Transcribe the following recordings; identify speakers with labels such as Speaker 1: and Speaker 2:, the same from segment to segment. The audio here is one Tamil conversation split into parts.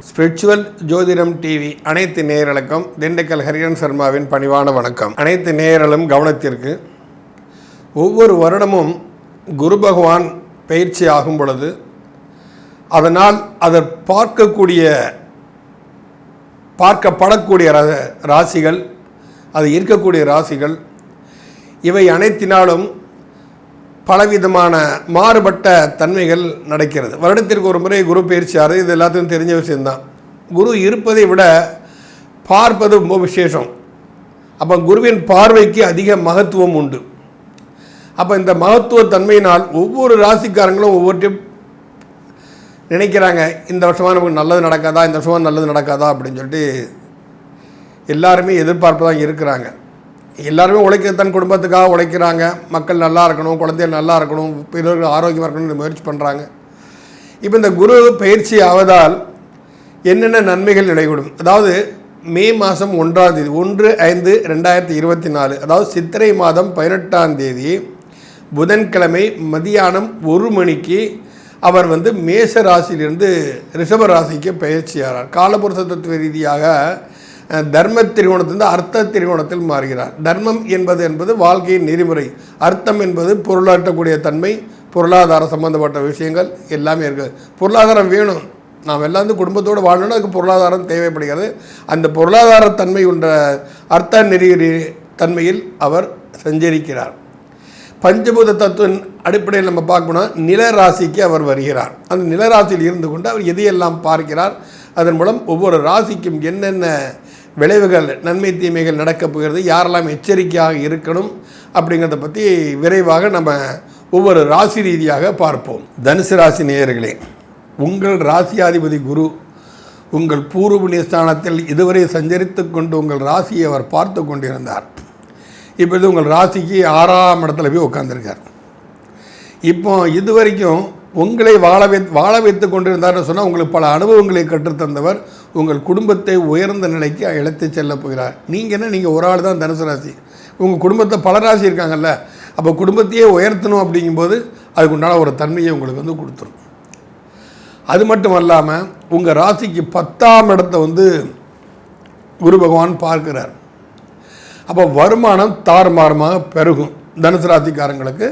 Speaker 1: ஸ்பிரிச்சுவல் ஜோதிடம் டிவி அனைத்து நேயர்களுக்கும் திண்டுக்கல் ஹரிஹரன் சர்மாவின் பணிவான வணக்கம். அனைத்து நேயர்களும் கவனத்திற்கு, ஒவ்வொரு வருடமும் குரு பகவான் பயிற்சி ஆகும் பொழுது அதனால் அதை பார்க்கப்படக்கூடிய ராசிகள், அது இருக்கக்கூடிய ராசிகள், இவை அனைத்தினாலும் பலவிதமான மாறுபட்ட தன்மைகள் நடக்கிறது. வருடத்திற்கு ஒரு முறை குரு பயிற்சியாரு, இது எல்லாத்துக்கும் தெரிஞ்ச விஷயம்தான். குரு இருப்பதை விட பார்ப்பது ரொம்ப விசேஷம். அப்போ குருவின் பார்வைக்கு அதிக மகத்துவம் உண்டு. அப்போ இந்த மகத்துவ தன்மையினால் ஒவ்வொரு ராசிக்காரங்களும் ஒவ்வொருத்தையும் நினைக்கிறாங்க, இந்த வருஷமாக நமக்கு நல்லது நடக்காதா, இந்த வருஷமாக நல்லது நடக்காதா அப்படின்னு சொல்லிட்டு எல்லாருமே எதிர்பார்ப்பு தான் இருக்கிறாங்க. எல்லாருமே தன் குடும்பத்துக்காக உழைக்கிறாங்க. மக்கள் நல்லா இருக்கணும், குழந்தைகள் நல்லா இருக்கணும், பிறர்கள் ஆரோக்கியமாக இருக்கணும்னு முயற்சி பண்ணுறாங்க. இப்போ இந்த குரு பயிற்சி ஆவதால் என்னென்ன நன்மைகள் நடைபெறும்? அதாவது மே மாதம் 1ஆம் தேதி 1/5/2024, அதாவது சித்திரை மாதம் 18ஆம் தேதி புதன்கிழமை மதியானம் 1 மணிக்கு அவர் மேஷ ராசியிலிருந்து ரிஷப ராசிக்கு பயிற்சியாகிறார். காலபுருஷ தத்துவ ரீதியாக தர்ம திரிகோணத்திலிருந்து அர்த்த திரிகோணத்தில் மாறுகிறார். தர்மம் என்பது வாழ்க்கையின் நெறிமுறை, அர்த்தம் என்பது பொருளாற்றக்கூடிய தன்மை, பொருளாதார சம்பந்தப்பட்ட விஷயங்கள் எல்லாமே இருக்குது. பொருளாதாரம் வேணும், நாம் எல்லாம் குடும்பத்தோடு வாழணும், அதுக்கு பொருளாதாரம் தேவைப்படுகிறது. அந்த பொருளாதார தன்மை உள்ள அர்த்த நெறி தன்மையில் அவர் சஞ்சரிக்கிறார். பஞ்சபூத தத்துவின் அடிப்படையில் நம்ம பார்க்கணும்னா நில ராசிக்கு அவர் வருகிறார். அந்த நில ராசியில் இருந்து கொண்டு அவர் எதையெல்லாம் பார்க்கிறார், அதன் மூலம் ஒவ்வொரு ராசிக்கும் என்னென்ன விளைவுகள், நன்மை தீமைகள் நடக்கப் போகிறது, யாரெல்லாம் எச்சரிக்கையாக இருக்கணும் அப்படிங்கிறத பற்றி விரைவாக நம்ம ஒவ்வொரு ராசி ரீதியாக பார்ப்போம். தனுசு ராசி நேயர்களே, உங்கள் ராசியாதிபதி குரு உங்கள் பூர்வ புண்ணிய ஸ்தானத்தில் இதுவரை சஞ்சரித்து கொண்டு உங்கள் ராசியை அவர் பார்த்து கொண்டிருந்தார். இப்போது உங்கள் ராசிக்கு 6ஆம் இடத்துல போய் உட்காந்துருக்கார். இப்போ இது வரைக்கும் உங்களை வாழ வைத்து கொண்டிருந்தார்னு சொன்னால் உங்களுக்கு பல அனுபவங்களை கற்றுத்தந்தவர் உங்கள் குடும்பத்தை உயர்ந்த நிலைக்கு இழுத்து செல்ல போகிறார். நீங்கள் ஒரு ஆள் தான் தனுசு ராசி. உங்கள் குடும்பத்தை பல ராசி இருக்காங்கல்ல, அப்போ குடும்பத்தையே உயர்த்தணும் அப்படிங்கும்போது அதுக்குண்டான ஒரு தன்மையை உங்களுக்கு கொடுத்துரும். அது மட்டும் இல்லாமல் உங்கள் ராசிக்கு 10ஆம் இடத்தை குரு பகவான் பார்க்கிறார். அப்போ வருமானம் தாறுமாறமாக பெருகும். தனுசு ராசிக்காரங்களுக்கு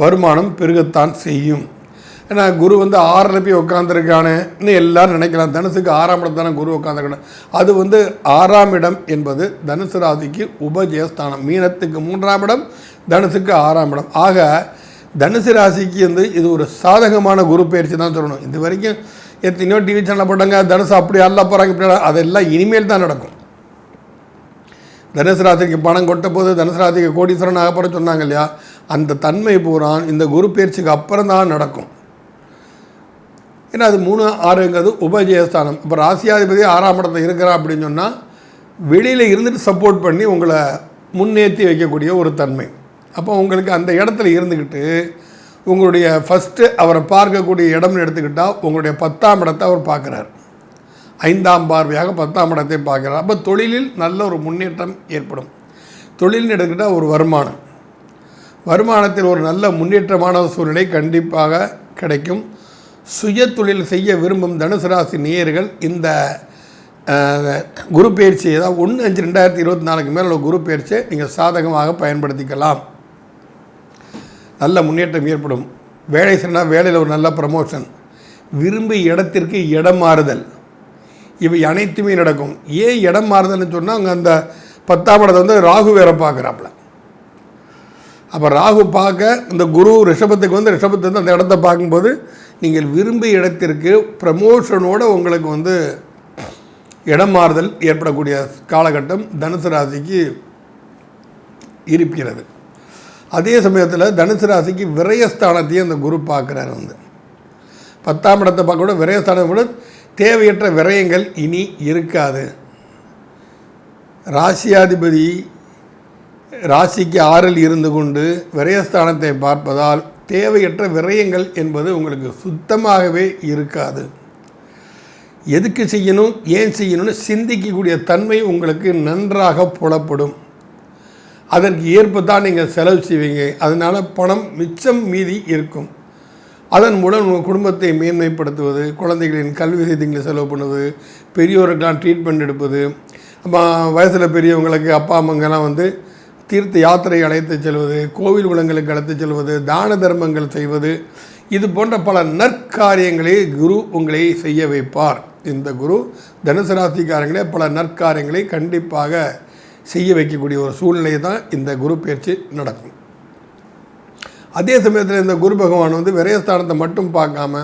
Speaker 1: வருமானம் பெருகத்தான் செய்யும். ஏன்னா குரு 6ல் போய் உட்காந்துருக்கானேன்னு எல்லோரும் நினைக்கலாம். தனுசுக்கு 6ஆம் இடம் தானே குரு உட்காந்துருக்கணும். அது 6ஆம் இடம் என்பது தனுசு ராசிக்கு உபஜயஸ்தானம். மீனத்துக்கு 3ஆம் இடம், தனுசுக்கு 6ஆம் இடம். ஆக தனுசு ராசிக்கு இது ஒரு சாதகமான குரு பயிற்சி தான் சொல்லணும். இது வரைக்கும் எத்தனையோ டிவி சேனல் போட்டாங்க, தனுசு அப்படி அல்ல போகிறாங்க, இப்படி அதெல்லாம் இனிமேல் தான் நடக்கும். தனுசு ராசிக்கு பணம் கொட்ட போது தனுசு ராசிக்கு கோடீஸ்வரன் ஆகப்பட சொன்னாங்க இல்லையா, அந்த தன்மை பூரா இந்த குரு பயிற்சிக்கு அப்புறம் தான் நடக்கும். ஏன்னா அது 3, 6ங்கிறது உபஜயஸ்தானம். இப்போ ராசியாதிபதி 6ஆம் இடத்துல இருக்கிறா அப்படின்னு சொன்னால் வெளியில் இருந்துட்டு சப்போர்ட் பண்ணி உங்களை முன்னேற்றி வைக்கக்கூடிய ஒரு தன்மை. அப்போ உங்களுக்கு அந்த இடத்துல இருந்துக்கிட்டு உங்களுடைய ஃபஸ்ட்டு அவரை பார்க்கக்கூடிய இடம்னு எடுத்துக்கிட்டால் உங்களுடைய 10ஆம் இடத்தை அவர் பார்க்குறார். 5ஆம் பார்வையாக 10ஆம் இடத்தை பார்க்குறார். அப்போ தொழிலில் நல்ல ஒரு முன்னேற்றம் ஏற்படும். தொழில்னு எடுத்துக்கிட்டால் ஒரு வருமானத்தில் ஒரு நல்ல முன்னேற்றமான சூழ்நிலை கண்டிப்பாக கிடைக்கும். சுய தொழில் செய்ய விரும்பும் தனுசு ராசி நேயர்கள் இந்த குரு பயிற்சியை தான் 1/5/2024 மேலே உள்ள குரு பயிற்சியை நீங்கள் சாதகமாக பயன்படுத்திக்கலாம். நல்ல முன்னேற்றம் ஏற்படும். வேலை செய்யணும், வேலையில் ஒரு நல்ல ப்ரமோஷன், விரும்பிய இடத்திற்கு இடம் மாறுதல், இவை அனைத்துமே நடக்கும். ஏன் இடம் மாறுதல்னு சொன்னால் அங்கே அந்த 10ஆம் இடத்தை ராகு வேற பார்க்குறாப்புல. அப்போ ராகு பார்க்க இந்த குரு ரிஷபத்துக்கு ரிஷபத்துக்கு அந்த இடத்த பார்க்கும்போது நீங்கள் விரும்பிய இடத்திற்கு ப்ரமோஷனோடு உங்களுக்கு இடம் மாறுதல் ஏற்படக்கூடிய காலகட்டம் தனுசு ராசிக்கு இருக்கிறது. அதே சமயத்தில் தனுசு ராசிக்கு விரயஸ்தானத்தையும் அந்த குரு பார்க்குறாரு. 10ஆம் இடத்தை பார்க்க கூட விரயஸ்தானம் கூட தேவையற்ற விரயங்கள் இனி இருக்காது. ராசியாதிபதி ராசிக்கு 6ல் இருந்து கொண்டு விரயஸ்தானத்தை பார்ப்பதால் தேவையற்ற விரயங்கள் என்பது உங்களுக்கு சுத்தமாகவே இருக்காது. எதுக்கு செய்யணும், ஏன் செய்யணும்னு சிந்திக்கக்கூடிய தன்மை உங்களுக்கு நன்றாக புலப்படும். அதற்கு ஏற்ப தான் நீங்கள் செலவு செய்வீங்க. அதனால் பணம் மிச்சம் மீதி இருக்கும். அதன் மூலம் உங்கள் குடும்பத்தை மேன்மைப்படுத்துவது, குழந்தைகளின் கல்வி செய்திகளை செலவு பண்ணுவது, பெரியோருக்கெல்லாம் ட்ரீட்மெண்ட் எடுப்பது, வயசில் பெரியவங்களுக்கு அப்பா அம்மாங்கெல்லாம் வந்து தீர்த்த யாத்திரை அழைத்து செல்வது, கோவில் குளங்களுக்கு அழைத்து செல்வது, தான தர்மங்கள் செய்வது, இது போன்ற பல நற்காரியங்களை குரு உங்களை செய்ய வைப்பார். இந்த குரு தனுசு ராசிக்காரங்களே பல நற்காரியங்களை கண்டிப்பாக செய்ய வைக்கக்கூடிய ஒரு சூழ்நிலை தான் இந்த குரு பயிற்சி நடக்கும். அதே சமயத்தில் இந்த குரு பகவான் வந்து விரயஸ்தானத்தை மட்டும் பார்க்காம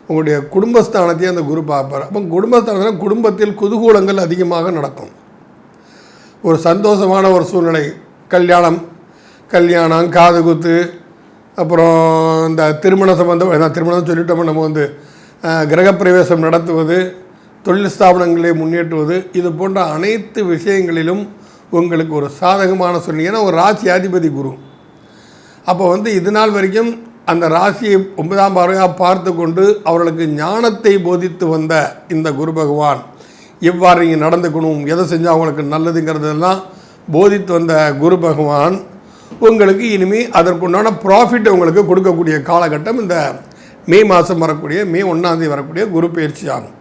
Speaker 1: உங்களுடைய குடும்பஸ்தானத்தையும் அந்த குரு பார்ப்பார். அப்போ குடும்பஸ்தானத்தில் குடும்பத்தில் குதூகூலங்கள் அதிகமாக நடக்கும். ஒரு சந்தோஷமான ஒரு சூழ்நிலை, கல்யாணம், காது குத்து, அப்புறம் இந்த திருமண சம்பந்தம், திருமணம் சொல்லிட்டோம், நம்ம வந்து கிரகப்பிரவேசம் நடத்துவது, தொழில் ஸ்தாபனங்களை முன்னேற்றுவது, இது போன்ற அனைத்து விஷயங்களிலும் உங்களுக்கு ஒரு சாதகமான சூழ்நிலை. ஏன்னா ஒரு ராசி அதிபதி குரு. அப்போ வந்து இது நாள் வரைக்கும் அந்த ராசியை 9ஆம் பார்வையாக பார்த்து கொண்டு அவர்களுக்கு ஞானத்தை போதித்து வந்த இந்த குரு பகவான் எவ்வாறு இங்கே நடந்துக்கணும், எதை செஞ்சால் அவங்களுக்கு நல்லதுங்கிறதெல்லாம் போதித்து வந்த குரு பகவான் உங்களுக்கு இனிமேல் அதற்குண்டான ப்ராஃபிட் உங்களுக்கு கொடுக்கக்கூடிய காலகட்டம் இந்த மே மாதம் வரக்கூடிய மே 1ஆம் தேதி வரக்கூடிய குரு பயிற்சி ஆகும்.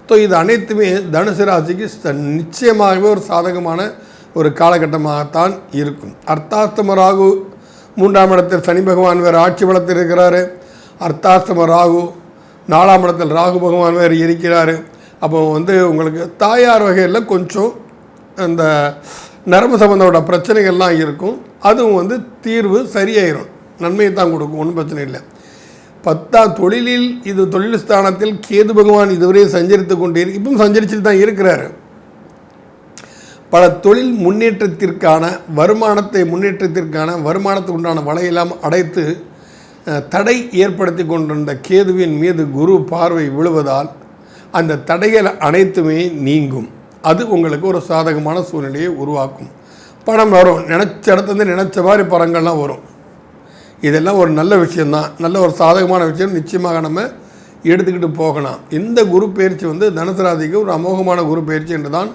Speaker 1: ஸோ இது அனைத்துமே தனுசு ராசிக்கு நிச்சயமாகவே ஒரு சாதகமான ஒரு காலகட்டமாகத்தான் இருக்கும். அர்த்தாஷ்டம ராகு 3ஆம் இடத்தில் சனி பகவான் வேறு ஆட்சி பலத்தில் இருக்கிறாரு. அர்த்தாஷ்டம ராகு 4ஆம் இடத்தில் ராகு பகவான் வேறு இருக்கிறாரு. அப்போ வந்து உங்களுக்கு தாயார் வகையில் கொஞ்சம் அந்த நரம்பு சம்பந்தோட பிரச்சனைகள்லாம் இருக்கும். அதுவும் வந்து தீர்வு சரியாயிரும், நன்மையை தான் கொடுக்கும், ஒன்றும் பிரச்சனை இல்லை. 10ஆம் தொழிலில் இது தொழில் ஸ்தானத்தில் கேது பகவான் இதுவரை சஞ்சரித்து கொண்டே இப்பவும் சஞ்சரிச்சுட்டு தான் இருக்கிறாரு. பல தொழில் முன்னேற்றத்திற்கான வருமானத்துக்கு உண்டான வலையெல்லாம் அடைத்து தடை ஏற்படுத்தி கொண்டிருந்த கேதுவின் மீது குரு பார்வை விழுவதால் அந்த தடைகள் அனைத்துமே நீங்கும். அது உங்களுக்கு ஒரு சாதகமான சூழ்நிலையை உருவாக்கும். பணம் வரும், நினச்ச இடத்துலேருந்து நினச்ச மாதிரி பணங்கள்லாம் வரும். இதெல்லாம் ஒரு நல்ல விஷயந்தான், நல்ல ஒரு சாதகமான விஷயம். நிச்சயமாக நம்ம எடுத்துக்கிட்டு போகலாம். இந்த குரு பயிற்சி வந்து தனுசு ராசிக்கு ஒரு அமோகமான குரு பயிற்சி என்று தான்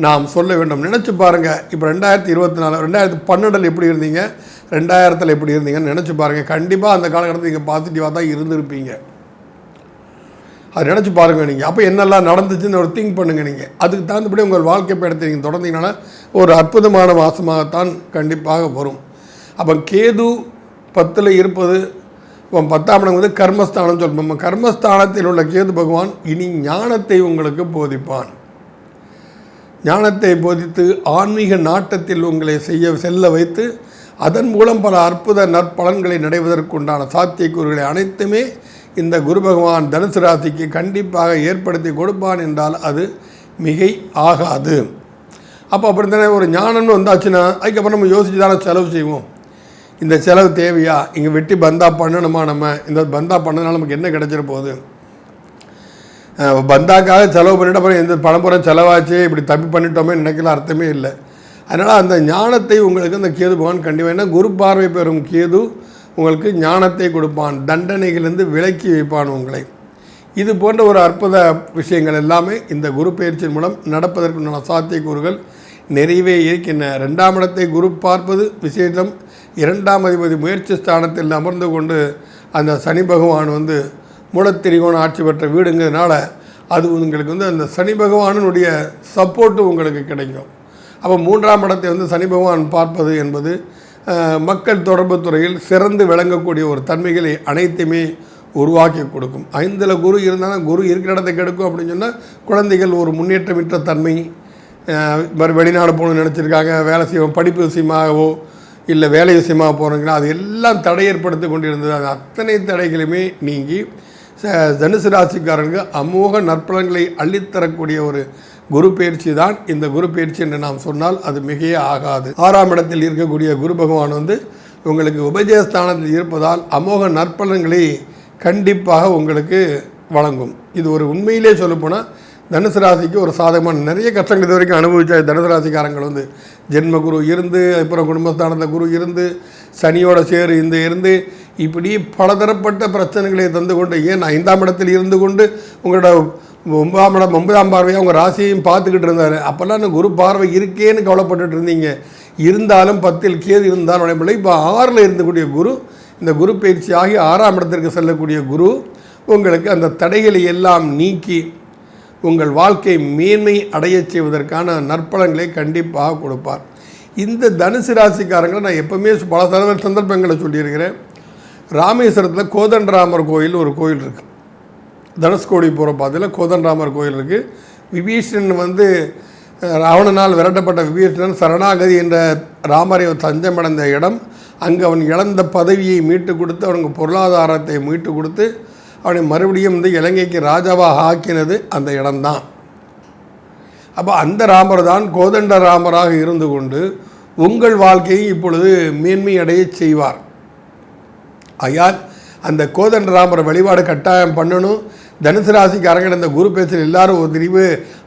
Speaker 1: நாம் சொல்ல வேண்டும். நினச்சி பாருங்கள், இப்போ 2024 2012 எப்படி இருந்தீங்க, 2000 எப்படி இருந்தீங்கன்னு நினச்சி பாருங்கள். கண்டிப்பாக அந்த காலகட்டத்தில் நீங்கள் பாசிட்டிவாக தான் இருந்திருப்பீங்க. அது நினச்சி பாருங்கள் நீங்கள். அப்போ என்னெல்லாம் நடந்துச்சுன்னு ஒரு திங்க் பண்ணுங்கள். நீங்கள் அதுக்கு தகுந்தபடி உங்கள் வாழ்க்கை பயணத்தை நீங்கள் தொடர்ந்தீங்கன்னா ஒரு அற்புதமான மாதமாகத்தான் கண்டிப்பாக வரும். அப்போ கேது 10ல் இருப்பது, 10ஆம் இடம் வந்து கர்மஸ்தானம் சொல்லுவோம். கர்மஸ்தானத்தில் உள்ள கேது பகவான் இனி ஞானத்தை உங்களுக்கு போதிப்பான். ஞானத்தை போதித்து ஆன்மீக நாட்டத்தில் உங்களை செல்ல வைத்து அதன் மூலம் பல அற்புத நற்பலன்களை நடைவதற்குண்டான சாத்தியக்கூறுகளை அனைத்துமே இந்த குரு பகவான் தனுசு ராசிக்கு கண்டிப்பாக ஏற்படுத்தி கொடுப்பான் என்றால் அது மிகை ஆகாது. அப்போ அப்படி தானே ஒரு ஞானம்னு வந்தாச்சுன்னா அதுக்கப்புறம் நம்ம யோசிச்சு தானே செலவு செய்வோம். இந்த செலவு தேவையா, இங்கே வெட்டி பந்தா பண்ணணுமா, நம்ம இந்த பந்தா பண்ணதுனால நமக்கு என்ன கிடைச்சிட போகுது, பந்தாக்காக செலவு பண்ணிட்டு அப்புறம் எந்த பணப்புறம் செலவாச்சு இப்படி தப்பி பண்ணிட்டோமே நினைக்கல அர்த்தமே இல்லை. அதனால் அந்த ஞானத்தை உங்களுக்கு அந்த கேது பகவான் கண்டிப்பாக, ஏன்னா குரு பார்வை பெறும் கேது உங்களுக்கு ஞானத்தை கொடுப்பான், தண்டனைகளிலிருந்து விலக்கி வைப்பான் உங்களை. இது போன்ற ஒரு அற்புத விஷயங்கள் எல்லாமே இந்த குரு பயிற்சியின் மூலம் நடப்பதற்குண்டான சாத்தியக்கூறுகள் நிறைவே இருக்கின்றன. 2ஆம் இடத்தை குரு பார்ப்பது விசேஷம். 2ஆம் அதிபதி முயற்சி ஸ்தானத்தில் அமர்ந்து கொண்டு அந்த சனி பகவான் வந்து மூலத்திரிகோணம் ஆட்சி பெற்ற வீடுங்கிறதுனால அது உங்களுக்கு வந்து அந்த சனி பகவானுடைய சப்போர்ட்டு உங்களுக்கு கிடைக்கும். அப்போ 3ஆம் இடத்தை வந்து சனி பகவான் பார்ப்பது என்பது மக்கள் தொடர்பு துறையில் சிறந்து விளங்கக்கூடிய ஒரு தன்மைகளை அனைத்துமே உருவாக்கி கொடுக்கும். 5ல் குரு இருந்தாலும் குரு இருக்கிற இடத்தை கெடுக்கும் அப்படின்னு சொன்னால் குழந்தைகள் ஒரு முன்னேற்றமிட்ட தன்மை, வெளிநாடு போகணும்னு நினச்சிருக்காங்க, வேலை செய்வோம், படிப்பு விஷயமாகவோ இல்லை வேலை விஷயமாக போகிறீங்களா, அது எல்லாம் தடை ஏற்படுத்தி கொண்டிருந்தது. அது அத்தனை தடைகளுமே நீங்கி தனுசு ராசிக்காரனுக்கு அமோக நற்பலன்களை அள்ளித்தரக்கூடிய ஒரு குரு பயிற்சி தான் இந்த குரு பயிற்சி என்று நாம் சொன்னால் அது மிகையே ஆகாது. 6ஆம் இடத்தில் இருக்கக்கூடிய குரு பகவான் வந்து உங்களுக்கு உபஜயஸ்தானத்தில் இருப்பதால் அமோக நற்பலன்களை கண்டிப்பாக உங்களுக்கு வழங்கும். இது ஒரு உண்மையிலே சொல்லப்போனால் தனுசு ராசிக்கு ஒரு சாதகமான நிறைய கஷ்டங்கள் இது வரைக்கும் அனுபவிச்ச தனுசு ராசிக்காரங்கள் வந்து ஜென்ம குரு இருந்து, அப்புறம் குடும்பஸ்தானத்தில் குரு இருந்து, சனியோட சேரு இருந்து இப்படி பலதரப்பட்ட பிரச்சனைகளை தந்து கொண்டு, ஏன் 5ஆம் இடத்தில் இருந்து கொண்டு உங்களோட 9ஆம் பார்வையாக உங்கள் ராசியையும் பார்த்துக்கிட்டு இருந்தார். அப்போல்லாம் நான் குரு பார்வை இருக்கேன்னு கவலைப்பட்டுட்டு இருந்தீங்க. இருந்தாலும் 10ல் கேது இருந்தாலும் உடம்புல இப்போ 6ல் இருந்தக்கூடிய குரு இந்த குரு பயிற்சியாகி 6ஆம் இடத்திற்கு செல்லக்கூடிய குரு உங்களுக்கு அந்த தடைகளை எல்லாம் நீக்கி உங்கள் வாழ்க்கை மேன்மை அடையச் செய்வதற்கான நற்பலன்களை கண்டிப்பாக கொடுப்பார். இந்த தனுசு ராசிக்காரங்களை நான் எப்போவுமே பல சந்தர்ப்பங்களை சொல்லியிருக்கிறேன். ராமேஸ்வரத்தில் கோதண்டராமர் கோயில் ஒரு கோயில் இருக்குது. தனுஷ்கோடி போகிற பாதையில் கோதண்டராமர் கோயில் இருக்குது. விபீஷணன் ராவணனால் விரட்டப்பட்ட விபீஷணன் சரணாகதி என்ற ராமரை தஞ்சமடைந்த இடம். அங்கே அவன் இழந்த பதவியை மீட்டு கொடுத்து அவனுக்கு பொருளாதாரத்தை மீட்டு கொடுத்து அவனை மறுபடியும் இலங்கைக்கு ராஜாவாக ஆக்கினது அந்த இடம்தான். அப்போ அந்த ராமர் தான் கோதண்ட ராமராக இருந்து கொண்டு உங்கள் வாழ்க்கையை இப்பொழுது மேன்மை அடைய செய்வார். ஆகையால் அந்த கோதண்ட ராமர் வழிபாடு கட்டாயம் பண்ணணும். தனுசு ராசிக்காரங்க இந்த குரு பேச்சில் எல்லாரும் ஒரு திரிவு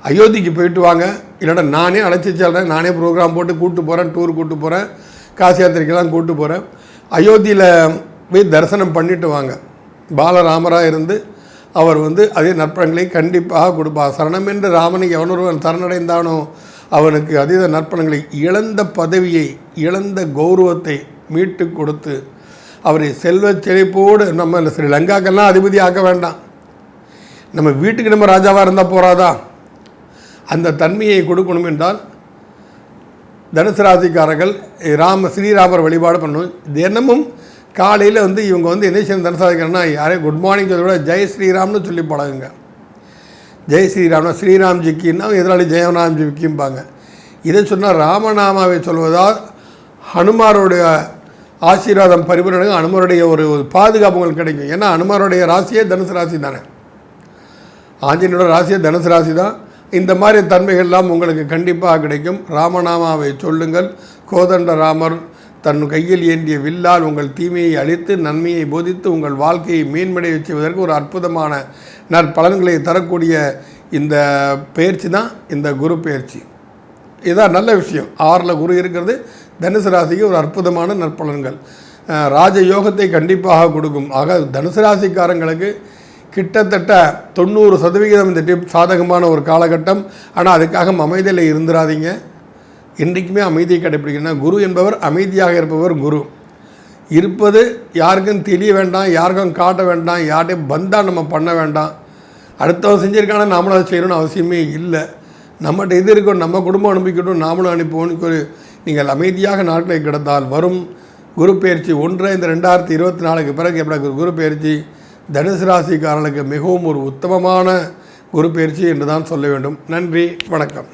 Speaker 1: அயோத்திக்கு போயிட்டு வாங்க. இல்லைன்னா நானே அழைச்சி செல்கிறேன், நானே ப்ரோக்ராம் போட்டு கூப்பிட்டு போகிறேன், டூர் கூப்பிட்டு போகிறேன், காசி யாத்திரைக்கெல்லாம் கூப்பிட்டு போகிறேன். அயோத்தியில் போய் தரிசனம் பண்ணிட்டு வாங்க. பாலராமராக இருந்து அவர் அதே நற்பலன்களை கண்டிப்பாக கொடுப்பார். சரணம் என்று ராமனை எவனொருவன் சரணடைந்தானோ அவனுக்கு அதீத நற்பலன்களை, இழந்த பதவியை, இழந்த கௌரவத்தை மீட்டு கொடுத்து அவரை செல்வ செழிப்போடு நம்ம ஸ்ரீலங்காக்கெல்லாம் அதிபதி ஆக்க வேண்டாம், நம்ம வீட்டுக்கு நம்ம ராஜாவாக இருந்தால் போகாதா? அந்த தன்மையை கொடுக்கணும் என்றால் தனுசு ராசிக்காரர்கள் ஸ்ரீராமர் வழிபாடு பண்ணணும். தினமும் காலையில் இவங்க என்ன செய்யணும், தனுசு ராசிக்காரன்னா யாரையும் குட் மார்னிங் சொல்ல விட ஜெய் ஸ்ரீராம்னு சொல்லி பழகுங்க. ஜெய் ஸ்ரீராம்னா ஸ்ரீராம்ஜிக்கின்னா எதிராளி ஜெயராம்ஜிக்கும்பாங்க. இதை சொன்னால் ராமநாமாவை சொல்வதால் ஹனுமாருடைய ஆசீர்வாதம் பரிபூரணங்க, ஹனுமாருடைய ஒரு பாதுகாப்பு உங்களுக்கு கிடைக்கும். ஏன்னா ஹனுமாருடைய ராசியே தனுசு ராசி தானே, ஆஞ்சநேயோட ராசியே தனுசு ராசி தான். இந்த மாதிரி தன்மைகள்லாம் உங்களுக்கு கண்டிப்பாக கிடைக்கும். ராமநாமாவை சொல்லுங்கள். கோதண்ட ராமர் தன் கையில் ஏந்திய வில்லால் உங்கள் தீமையை அழித்து நன்மையை போதித்து உங்கள் வாழ்க்கையை மேன்மடைய செய்வதற்கு ஒரு அற்புதமான நற்பலன்களை தரக்கூடிய இந்த பயிற்சி தான் இந்த குரு பயிற்சி. இதுதான் நல்ல விஷயம். 6ல் குரு இருக்கிறது தனுசு ராசிக்கு ஒரு அற்புதமான நற்பலன்கள், ராஜயோகத்தை கண்டிப்பாக கொடுக்கும். ஆக தனுசு ராசிக்காரங்களுக்கு கிட்டத்தட்ட 90% இந்த டிப் சாதகமான ஒரு காலகட்டம். ஆனால் அதுக்காக அமைதியில் இருந்துடாதீங்க. என்றைக்குமே அமைதியை கடைப்பிடிக்கணும். குரு என்பவர் அமைதியாக இருப்பவர் குரு. இருப்பது யாருக்கும் தெரிய வேண்டாம், யாருக்கும் காட்ட வேண்டாம், யார்ட்டையும் பந்தா நம்ம பண்ண வேண்டாம். அடுத்தவன் செஞ்சுருக்கான நாமளும் அதை செய்யணும்னு அவசியமே இல்லை. நம்மகிட்ட இது இருக்கணும், நம்ம குடும்பம் அனுப்பிக்கட்டும், நாமளும் அனுப்புவோன்னு நீங்கள் அமைதியாக நாட்களை கிடந்தால் வரும் குரு பயிற்சி 1 இந்த 2024 பிறகு எப்படி குரு பயிற்சி தனுசு ராசிக்காரர்களுக்கு மிகவும் ஒரு உத்தமமான குரு பயிற்சி என்று தான் சொல்ல வேண்டும். நன்றி, வணக்கம்.